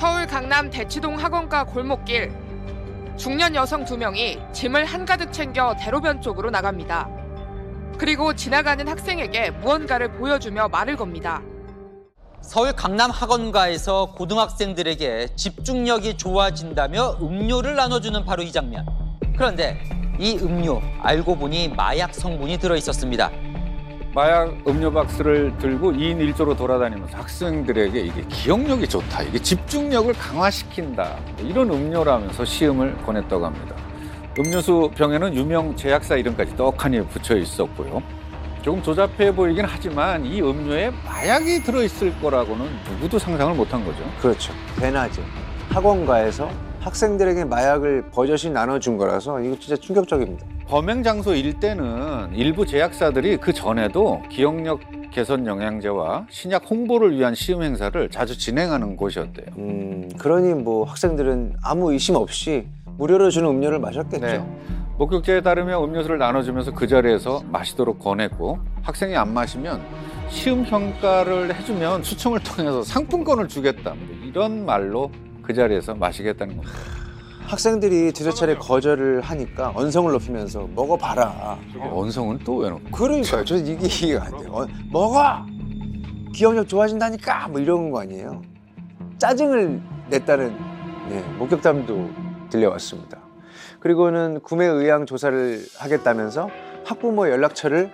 서울 강남 대치동 학원가 골목길. 중년 여성 2명이 짐을 한가득 챙겨 대로변 쪽으로 나갑니다. 그리고 지나가는 학생에게 무언가를 보여주며 말을 겁니다. 서울 강남 학원가에서 고등학생들에게 집중력이 좋아진다며 음료를 나눠주는 바로 이 장면. 그런데 이 음료 알고 보니 마약 성분이 들어있었습니다. 마약 음료 박스를 들고 2인 1조로 돌아다니면서 학생들에게 이게 기억력이 좋다, 이게 집중력을 강화시킨다, 이런 음료라면서 시음을 권했다고 합니다. 음료수 병에는 유명 제약사 이름까지 떡하니 붙여 있었고요. 조금 조잡해 보이긴 하지만 이 음료에 마약이 들어있을 거라고는 누구도 상상을 못한 거죠. 그렇죠. 대낮에 학원가에서 학생들에게 마약을 버젓이 나눠준 거라서 이거 진짜 충격적입니다. 범행 장소일 때는 일부 제약사들이 그 전에도 기억력 개선 영양제와 신약 홍보를 위한 시음 행사를 자주 진행하는 곳이었대요. 그러니 뭐 학생들은 아무 의심 없이 무료로 주는 음료를 마셨겠죠. 네. 목격자에 따르면 음료수를 나눠주면서 그 자리에서 마시도록 권했고, 학생이 안 마시면 시음 평가를 해주면 추첨을 통해서 상품권을 주겠다, 이런 말로 그 자리에서 마시겠다는 겁니다. 학생들이 두세 차례 거절을 하니까 언성을 높이면서 먹어봐라. 언성은 또 왜 놓고? 그러니까요. 저 이게 이해가 안 돼요. 먹어! 기억력 좋아진다니까! 뭐 이런 거 아니에요. 짜증을 냈다는 목격담도 들려왔습니다. 그리고는 구매 의향 조사를 하겠다면서 학부모 연락처를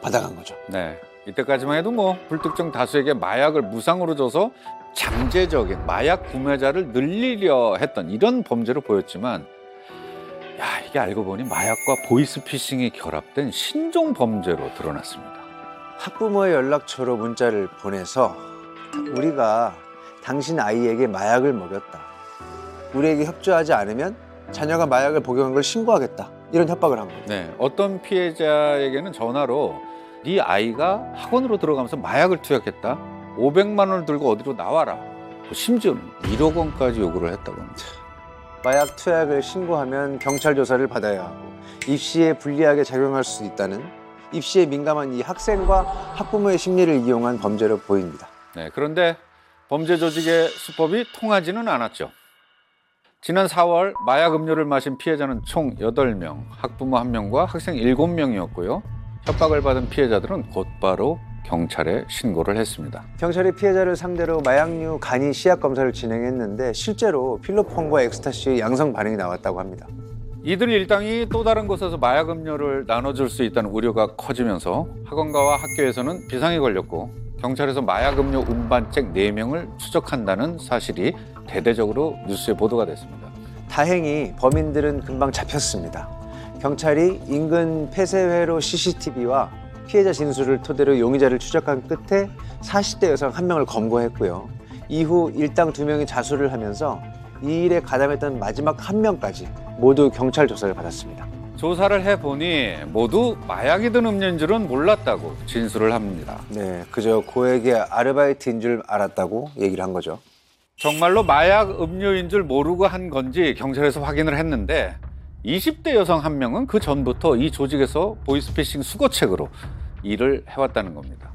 받아간 거죠. 네. 이때까지만 해도 뭐 불특정 다수에게 마약을 무상으로 줘서 잠재적인 마약 구매자를 늘리려 했던 이런 범죄로 보였지만, 이게 알고 보니 마약과 보이스피싱이 결합된 신종 범죄로 드러났습니다. 학부모의 연락처로 문자를 보내서 우리가 당신 아이에게 마약을 먹였다. 우리에게 협조하지 않으면 자녀가 마약을 복용한 걸 신고하겠다. 이런 협박을 한 거예요. 네, 어떤 피해자에게는 전화로 네 아이가 학원으로 들어가면서 마약을 투약했다. 500만 원을 들고 어디로 나와라. 심지어는 1억 원까지 요구를 했다고 합니다. 마약 투약을 신고하면 경찰 조사를 받아야 하고 입시에 불리하게 작용할 수 있다는, 입시에 민감한 이 학생과 학부모의 심리를 이용한 범죄로 보입니다. 네, 그런데 범죄 조직의 수법이 통하지는 않았죠. 지난 4월 마약 음료를 마신 피해자는 총 8명, 학부모 1명과 학생 7명이었고요. 협박을 받은 피해자들은 곧바로 경찰에 신고를 했습니다. 경찰이 피해자를 상대로 마약류 간이 시약 검사를 진행했는데 실제로 필로폰과 엑스타시의 양성 반응이 나왔다고 합니다. 이들 일당이 또 다른 곳에서 마약 음료를 나눠줄 수 있다는 우려가 커지면서 학원가와 학교에서는 비상이 걸렸고, 경찰에서 마약 음료 운반책 4명을 추적한다는 사실이 대대적으로 뉴스에 보도가 됐습니다. 다행히 범인들은 금방 잡혔습니다. 경찰이 인근 폐쇄회로 CCTV와 피해자 진술을 토대로 용의자를 추적한 끝에 40대 여성 1명을 검거했고요. 이후 일당 2명이 자수를 하면서 이 일에 가담했던 마지막 1명까지 모두 경찰 조사를 받았습니다. 조사를 해보니 모두 마약이 든 음료인 줄은 몰랐다고 진술을 합니다. 네, 그저 고액의 아르바이트인 줄 알았다고 얘기를 한 거죠. 정말로 마약 음료인 줄 모르고 한 건지 경찰에서 확인을 했는데, 20대 여성 1명은 그 전부터 이 조직에서 보이스피싱 수거책으로 일을 해왔다는 겁니다.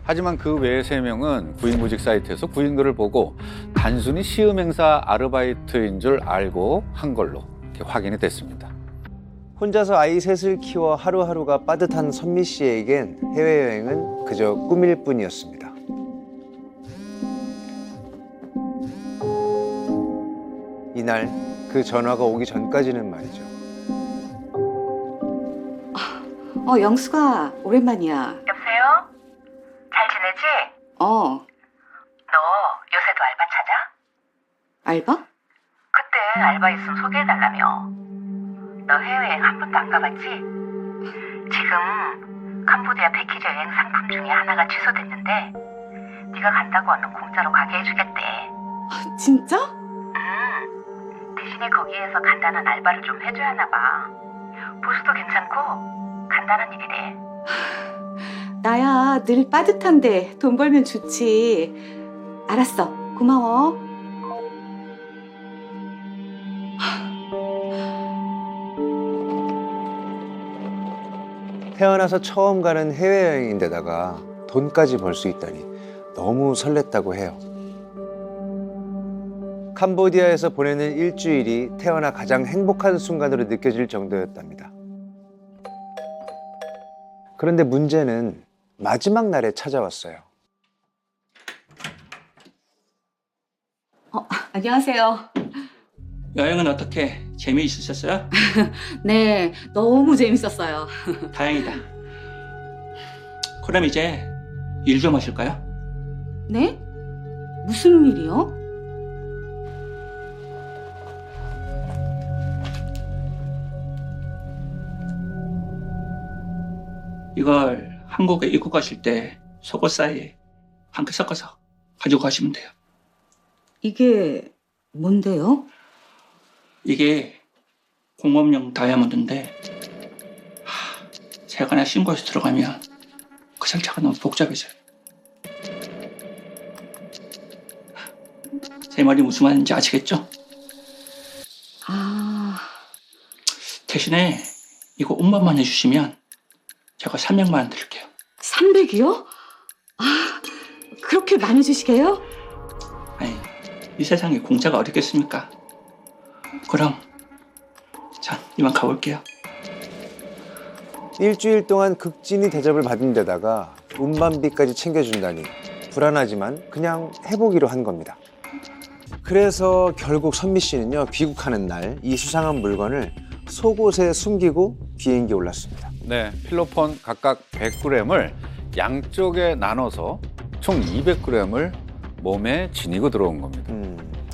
하지만 그 외의 3명은 구인구직 사이트에서 구인글을 보고 단순히 시음행사 아르바이트인 줄 알고 한 걸로 이렇게 확인이 됐습니다. 혼자서 아이 셋을 키워 하루하루가 빠듯한 선미 씨에겐 해외여행은 그저 꿈일 뿐이었습니다. 이날 그 전화가 오기 전까지는 말이죠. 영수가 오랜만이야. 여보세요? 잘 지내지? 너 요새도 알바 찾아? 알바? 그때 알바 있으면 소개해달라며. 너 해외여행 한 번도 안 가봤지? 지금 캄보디아 패키지 여행 상품 중에 하나가 취소됐는데 네가 간다고 하면 공짜로 가게 해주겠대. 진짜? 대신에 거기에서 간단한 알바를 좀 해줘야 하나 봐. 보수도 괜찮고 간단한 일이래. 나야 늘 빠듯한데 돈 벌면 좋지. 알았어. 고마워. 태어나서 처음 가는 해외여행인데다가 돈까지 벌 수 있다니 너무 설렜다고 해요. 캄보디아에서 보내는 일주일이 태어나 가장 행복한 순간으로 느껴질 정도였답니다. 그런데 문제는 마지막 날에 찾아왔어요. 안녕하세요. 여행은 어떻게 재미있으셨어요? 네, 너무 재밌었어요. 다행이다. 그럼 이제 일 좀 하실까요? 네? 무슨 일이요? 이걸 한국에 입국하실 때 속옷 사이에 한 개 섞어서 가지고 가시면 돼요. 이게 뭔데요? 이게 공업용 다이아몬드인데 세관에 신고해서 들어가면 그 절차가 너무 복잡해져요. 제 말이 무슨 말인지 아시겠죠? 아, 대신에 이거 운반만 해주시면 제가 300만 원 드릴게요. 300이요? 아, 그렇게 많이 주시게요? 아니, 이 세상에 공짜가 어딨겠습니까? 그럼 자, 이만 가볼게요. 일주일 동안 극진히 대접을 받은 데다가 운반비까지 챙겨준다니 불안하지만 그냥 해보기로 한 겁니다. 그래서 결국 선미 씨는요, 귀국하는 날 이 수상한 물건을 속옷에 숨기고 비행기에 올랐습니다. 네, 필로폰 각각 100g을 양쪽에 나눠서 총 200g을 몸에 지니고 들어온 겁니다.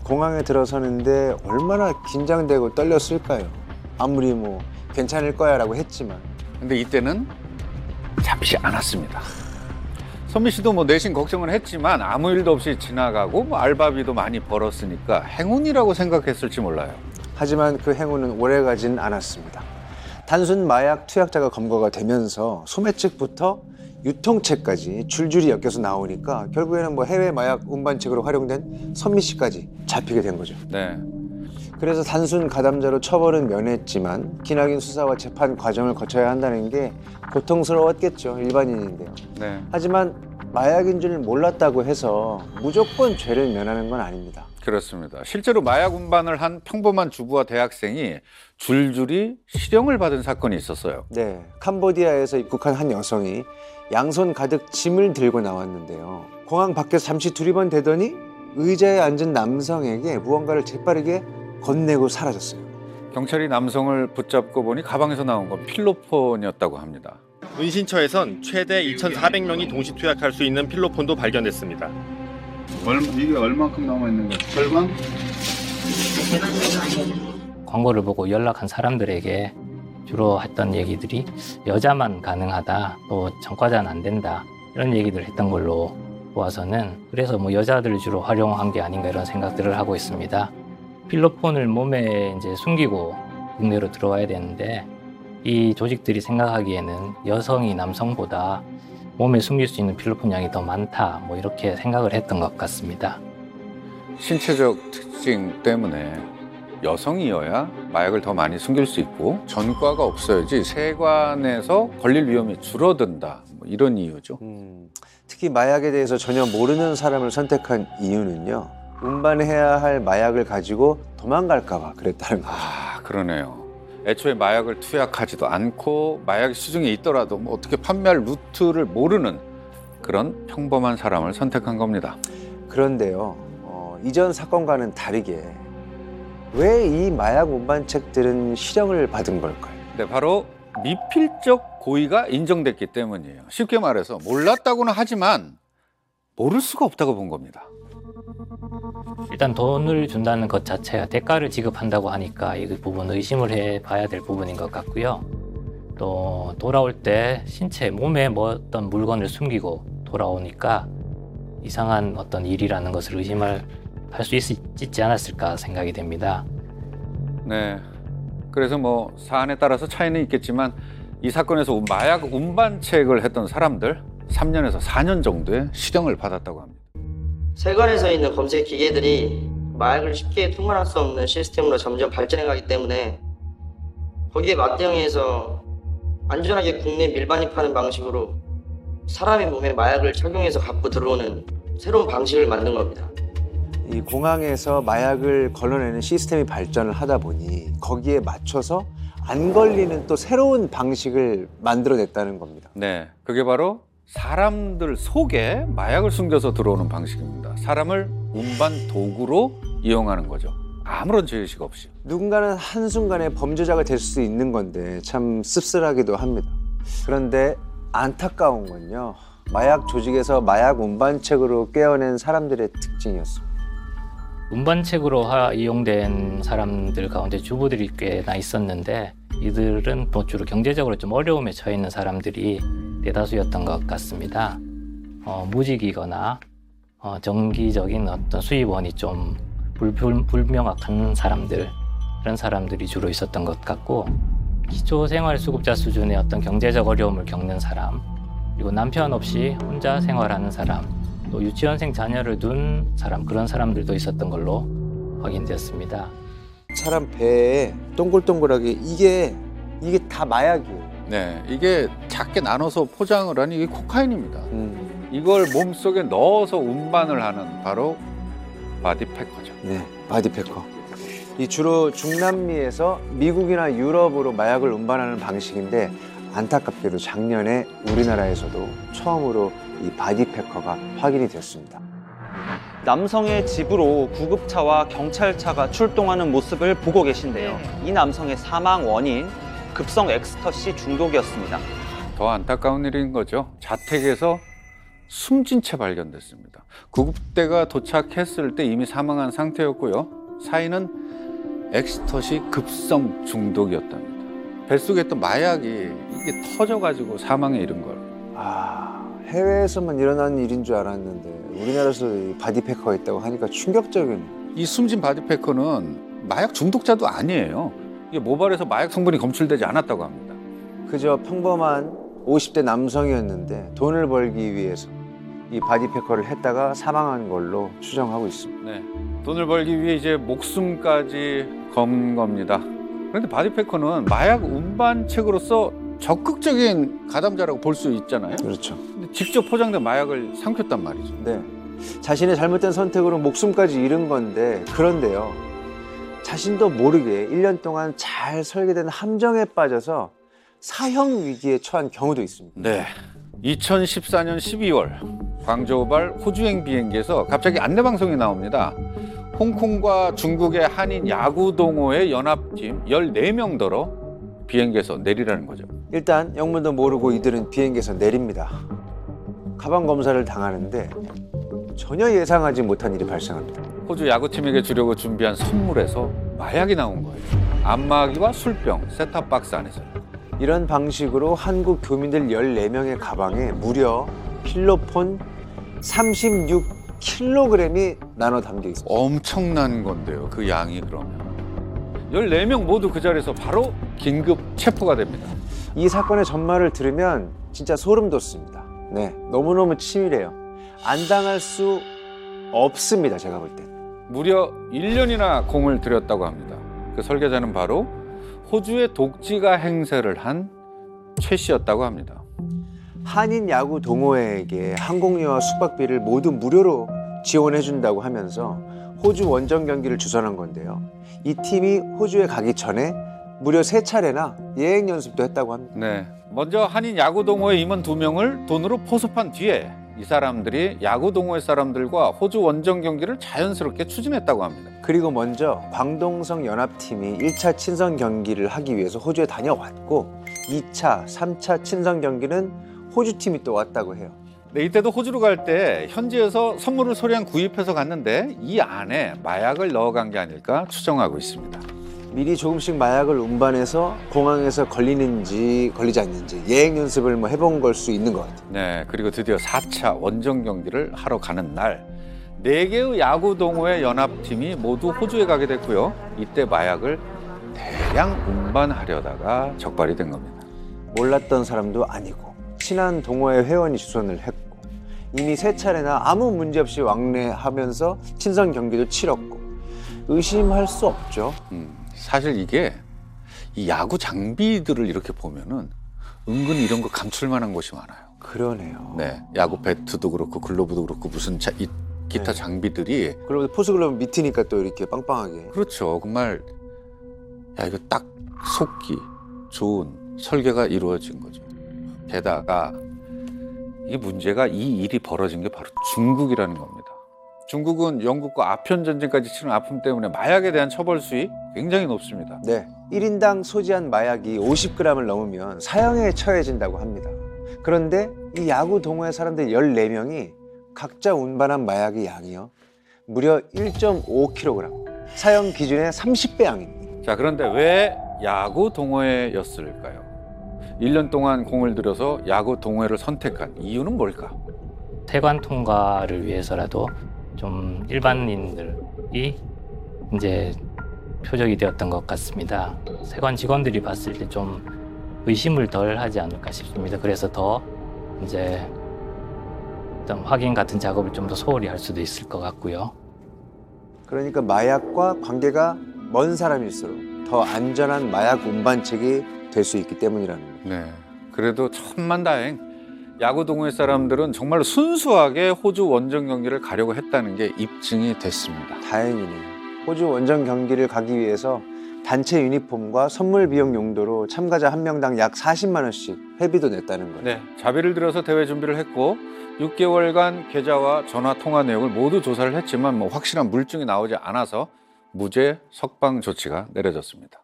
공항에 들어서는데 얼마나 긴장되고 떨렸을까요? 아무리 뭐 괜찮을 거야라고 했지만. 근데 이때는 잡히지 않았습니다. 선미 씨도 뭐 내심 걱정을 했지만 아무 일도 없이 지나가고 뭐 알바비도 많이 벌었으니까 행운이라고 생각했을지 몰라요. 하지만 그 행운은 오래가진 않았습니다. 단순 마약 투약자가 검거가 되면서 소매 측부터 유통책까지 줄줄이 엮여서 나오니까 결국에는 뭐 해외 마약 운반책으로 활용된 선미 씨까지 잡히게 된 거죠. 네. 그래서 단순 가담자로 처벌은 면했지만 기나긴 수사와 재판 과정을 거쳐야 한다는 게 고통스러웠겠죠, 일반인인데요. 네. 하지만 마약인 줄 몰랐다고 해서 무조건 죄를 면하는 건 아닙니다. 그렇습니다. 실제로 마약 운반을 한 평범한 주부와 대학생이 줄줄이 실형을 받은 사건이 있었어요. 네, 캄보디아에서 입국한 한 여성이 양손 가득 짐을 들고 나왔는데요. 공항 밖에서 잠시 두리번대더니 의자에 앉은 남성에게 무언가를 재빠르게 건네고 사라졌어요. 경찰이 남성을 붙잡고 보니 가방에서 나온 건 필로폰이었다고 합니다. 은신처에선 최대 2,400명이 동시 투약할 수 있는 필로폰도 발견됐습니다. 이게 얼마큼 남아있는 거예요? 절반? 광고를 보고 연락한 사람들에게 주로 했던 얘기들이 여자만 가능하다, 또 전과자는 안 된다, 이런 얘기들을 했던 걸로 보아서는 그래서 뭐 여자들을 주로 활용한 게 아닌가 이런 생각들을 하고 있습니다. 필로폰을 몸에 이제 숨기고 국내로 들어와야 되는데 이 조직들이 생각하기에는 여성이 남성보다 몸에 숨길 수 있는 필로폰 양이 더 많다, 뭐 이렇게 생각을 했던 것 같습니다. 신체적 특징 때문에 여성이어야 마약을 더 많이 숨길 수 있고 전과가 없어야지 세관에서 걸릴 위험이 줄어든다, 뭐 이런 이유죠. 특히 마약에 대해서 전혀 모르는 사람을 선택한 이유는요, 운반해야 할 마약을 가지고 도망갈까 봐 그랬다는 거죠. 아, 그러네요. 애초에 마약을 투약하지도 않고 마약이 시중에 있더라도 뭐 어떻게 판매할 루트를 모르는 그런 평범한 사람을 선택한 겁니다. 그런데요, 이전 사건과는 다르게 왜 이 마약 운반책들은 실형을 받은 걸까요? 네, 바로 미필적 고의가 인정됐기 때문이에요. 쉽게 말해서 몰랐다고는 하지만 모를 수가 없다고 본 겁니다. 일단 돈을 준다는 것 자체가 대가를 지급한다고 하니까 이 부분 의심을 해봐야 될 부분인 것 같고요. 또 돌아올 때 신체, 몸에 뭐 어떤 물건을 숨기고 돌아오니까 이상한 어떤 일이라는 것을 의심할 수 있지 않았을까 생각이 됩니다. 네, 그래서 뭐 사안에 따라서 차이는 있겠지만 이 사건에서 마약 운반책을 했던 사람들 3년에서 4년 정도의 실형을 받았다고 합니다. 세관에서 있는 검색 기계들이 마약을 쉽게 통과할 수 없는 시스템으로 점점 발전해가기 때문에 거기에 맞대응해서 안전하게 국내 밀반입하는 방식으로 사람의 몸에 마약을 착용해서 갖고 들어오는 새로운 방식을 만든 겁니다. 이 공항에서 마약을 걸러내는 시스템이 발전을 하다 보니 거기에 맞춰서 안 걸리는 또 새로운 방식을 만들어냈다는 겁니다. 네, 그게 바로 사람들 속에 마약을 숨겨서 들어오는 방식입니다. 사람을 운반 도구로 이용하는 거죠. 아무런 죄의식 없이. 누군가는 한순간에 범죄자가 될 수 있는 건데 참 씁쓸하기도 합니다. 그런데 안타까운 건요. 마약 조직에서 마약 운반책으로 꿰어낸 사람들의 특징이었습니다. 운반책으로 이용된 사람들 가운데 주부들이 꽤나 있었는데 이들은 또 주로 경제적으로 좀 어려움에 처해 있는 사람들이 대다수였던 것 같습니다. 무직이거나 정기적인 어떤 수입원이 좀 불명확한 사람들, 그런 사람들이 주로 있었던 것 같고, 기초생활수급자 수준의 어떤 경제적 어려움을 겪는 사람, 그리고 남편 없이 혼자 생활하는 사람, 또 유치원생 자녀를 둔 사람, 그런 사람들도 있었던 걸로 확인되었습니다. 사람 배에 동글동글하게 이게 다 마약이에요. 네, 이게 작게 나눠서 포장을 하니 이게 코카인입니다. 이걸 몸속에 넣어서 운반을 하는 바로 바디패커죠. 네, 바디패커. 이 주로 중남미에서 미국이나 유럽으로 마약을 운반하는 방식인데 안타깝게도 작년에 우리나라에서도 처음으로 이 바디패커가 확인이 됐습니다. 남성의 집으로 구급차와 경찰차가 출동하는 모습을 보고 계신데요. 이 남성의 사망 원인, 급성 엑스터시 중독이었습니다. 더 안타까운 일인 거죠. 자택에서 숨진 채 발견됐습니다. 구급대가 도착했을 때 이미 사망한 상태였고요. 사인은 엑스터시 급성 중독이었답니다. 뱃속에 있던 마약이 이게 터져가지고 사망에 이른 걸. 해외에서만 일어난 일인 줄 알았는데 우리나라에서 이 바디패커가 있다고 하니까 충격적이네요. 이 숨진 바디패커는 마약 중독자도 아니에요. 이게 모발에서 마약 성분이 검출되지 않았다고 합니다. 그저 평범한 50대 남성이었는데 돈을 벌기 위해서 이 바디패커를 했다가 사망한 걸로 추정하고 있습니다. 네, 돈을 벌기 위해 이제 목숨까지 건 겁니다. 그런데 바디패커는 마약 운반책으로서 적극적인 가담자라고 볼 수 있잖아요. 그렇죠. 근데 직접 포장된 마약을 삼켰단 말이죠. 네, 자신의 잘못된 선택으로 목숨까지 잃은 건데, 그런데요, 자신도 모르게 1년 동안 잘 설계된 함정에 빠져서 사형 위기에 처한 경우도 있습니다. 네, 2014년 12월 광저우발 호주행 비행기에서 갑자기 안내방송이 나옵니다. 홍콩과 중국의 한인 야구 동호회 연합팀 14명더러 비행기에서 내리라는 거죠. 일단 영문도 모르고 이들은 비행기에서 내립니다. 가방 검사를 당하는데 전혀 예상하지 못한 일이 발생합니다. 호주 야구팀에게 주려고 준비한 선물에서 마약이 나온 거예요. 안마기와 술병, 셋탑박스 안에서. 이런 방식으로 한국 교민들 14명의 가방에 무려 필로폰 36kg이 나눠 담겨 있습니다. 엄청난 건데요, 그 양이 그러면. 14명 모두 그 자리에서 바로 긴급 체포가 됩니다. 이 사건의 전말을 들으면 진짜 소름 돋습니다. 네, 너무너무 치밀해요. 안 당할 수 없습니다, 제가 볼 때. 무려 1년이나 공을 들였다고 합니다. 그 설계자는 바로 호주의 독지가 행세를 한 최 씨였다고 합니다. 한인 야구 동호회에게 항공료와 숙박비를 모두 무료로 지원해준다고 하면서 호주 원정 경기를 주선한 건데요. 이 팀이 호주에 가기 전에 무려 3차례나 예행 연습도 했다고 합니다. 네, 먼저 한인 야구 동호회 임원 2명을 돈으로 포섭한 뒤에 이 사람들이 야구 동호회 사람들과 호주 원정 경기를 자연스럽게 추진했다고 합니다. 그리고 먼저 광동성 연합팀이 1차 친선 경기를 하기 위해서 호주에 다녀왔고 2차, 3차 친선 경기는 호주 팀이 또 왔다고 해요. 네, 이때도 호주로 갈 때 현지에서 선물을 소량 구입해서 갔는데 이 안에 마약을 넣어간 게 아닐까 추정하고 있습니다. 미리 조금씩 마약을 운반해서 공항에서 걸리는지 걸리지 않는지 예행 연습을 해본 걸 수 있는 것 같아요. 네, 그리고 드디어 4차 원정 경기를 하러 가는 날 4개의 야구 동호회 연합팀이 모두 호주에 가게 됐고요. 이때 마약을 대량 운반하려다가 적발이 된 겁니다. 몰랐던 사람도 아니고 친한 동호회 회원이 주선을 했고 이미 3차례나 아무 문제 없이 왕래하면서 친선 경기도 치렀고 의심할 수 없죠. 사실 이게 이 야구 장비들을 이렇게 보면은 은근히 이런 거 감출 만한 곳이 많아요. 그러네요. 네, 야구 배트도 그렇고 글러브도 그렇고 무슨 이 기타 네. 장비들이 그리고 포스글러브 밑이니까 또 이렇게 빵빵하게. 그렇죠. 정말 야 이거 딱 속기 좋은 설계가 이루어진 거죠. 게다가 이 문제가 이 일이 벌어진 게 바로 중국이라는 겁니다. 중국은 영국과 아편 전쟁까지 치른 아픔 때문에 마약에 대한 처벌 수위 굉장히 높습니다. 네. 1인당 소지한 마약이 50g을 넘으면 사형에 처해진다고 합니다. 그런데 이 야구 동호회 사람들 14명이 각자 운반한 마약의 양이요. 무려 1.5kg. 사형 기준의 30배 양입니다. 자, 그런데 왜 야구 동호회였을까요? 1년 동안 공을 들여서 야구 동호회를 선택한 이유는 뭘까? 세관 통과를 위해서라도 좀 일반인들이 이제 표적이 되었던 것 같습니다. 세관 직원들이 봤을 때 좀 의심을 덜 하지 않을까 싶습니다. 그래서 더 이제 어떤 확인 같은 작업을 좀 더 소홀히 할 수도 있을 것 같고요. 그러니까 마약과 관계가 먼 사람일수록 더 안전한 마약 운반책이 될 수 있기 때문이라는 거예요. 네. 그래도 천만다행. 야구 동호회 사람들은 정말로 순수하게 호주 원정 경기를 가려고 했다는 게 입증이 됐습니다. 다행이네요. 호주 원정 경기를 가기 위해서 단체 유니폼과 선물 비용 용도로 참가자 한 명당 약 40만 원씩 회비도 냈다는 거예요. 네. 자비를 들여서 대회 준비를 했고 6개월간 계좌와 전화 통화 내역을 모두 조사를 했지만 확실한 물증이 나오지 않아서 무죄 석방 조치가 내려졌습니다.